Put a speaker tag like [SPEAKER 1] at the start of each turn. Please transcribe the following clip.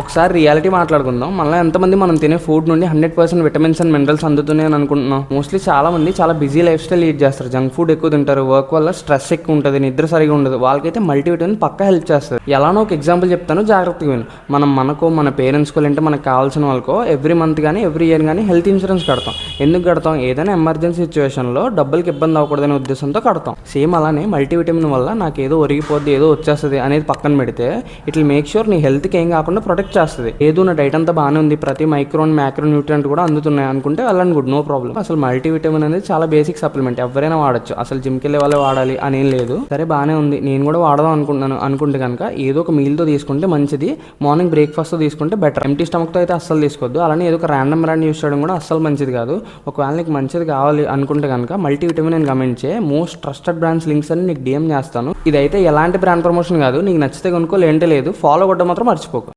[SPEAKER 1] ఒకసారి రియాలిటీ మాట్లాడుకుందాం. మనలో ఎంతమంది మనం తినే ఫుడ్ నుండి 100% విటమిన్స్ అండ్ మినరల్స్ అందుతున్నాయి అని అనుకుంటున్నాం? మోస్ట్లీ చాలా మంది చాలా బిజీ లైఫ్ స్టైల్ లీడ్ చేస్తారు. జంక్ ఫుడ్ ఎక్కువ తింటారు, వర్క్ వల్ల స్ట్రెస్ ఎక్కువ ఉంటుంది, నిద్ర సరిగా ఉండదు. వాళ్ళకైతే మల్టీవిటమిన్ పక్కా హెల్ప్ చేస్తారు. ఎలానో ఒక ఎగ్జాంపుల్ చెప్తాను, జాగ్రత్తగా విను. మనకో మన పేరెంట్స్కో లేదంటే మనకు కావాల్సిన వాళ్ళకో ఎవ్రీ మంత్ కానీ ఎవ్రీ ఇయర్ కానీ హెల్త్ ఇన్సూరెన్స్ కడతాం. ఎందుకు కడతాం? ఏదైనా ఎమర్జెన్సీ సిచ్యువేషన్లో డబ్బులకి ఇబ్బంది అవ్వకూడదనే ఉద్దేశంతో కడతాం. సేమ్ అలానే మల్టీవిటమిన్ వల్ల నాకు ఏదో ఒరిగిపోద్ది, ఏదో వచ్చేస్తుంది అనేది పక్కన పెడితే ఇట్ విల్ మేక్ ష్యూర్ నీ హెల్త్కి ఏం కాకుండా ప్రొటెక్ట్ చేస్తుంది. ఏదో నా డైట్ అంతా బాగానే ఉంది, ప్రతి మైక్రోన్ మ్యాక్రో న్యూట్రియంట్ కూడా అందుతున్నాయి అనుకుంటే వెళ్ళండి, గుడ్, నో ప్రాబ్లం. అసలు మల్టీవిటమిన్ అనేది చాలా బేసిక్ సప్లిమెంట్, ఎవరైనా వాడచ్చు. అసలు జిమ్కి వెళ్ళే వాళ్ళే వాడాలి అనేం లేదు. సరే బాగానే ఉంది, నేను కూడా వాడదాం అనుకుంటే కనుక ఏదో ఒక మీల్తో తీసుకుంటే మంచిది. మార్నింగ్ బ్రేక్ఫాస్ట్తో తీసుకుంటే బెటర్. ఎంటీ స్టమక్తో అయితే అస్సలు తీసుకోవద్దు. అలానే ఏదో ఒక ర్యాండమ్ బ్రాండ్ యూస్ చేయడం కూడా అస్సలు మంచిది కాదు. ఒకవేళ నీకు మంచిది కావాలి అనుకుంటే కనుక మల్టీవిటమిన్ అని గమనించే మోస్ట్ ట్రస్టెడ్ బ్రాండ్స్ లింక్స్ అని నీకు డిఎం చేస్తాను. ఇదైతే ఎలాంటి బ్రాండ్ ప్రమోషన్ కాదు. నీకు నచ్చితే కొనుక్కో, లేదంటే లేదు. ఫాలో కొట్టడం మాత్రం మర్చిపోకు.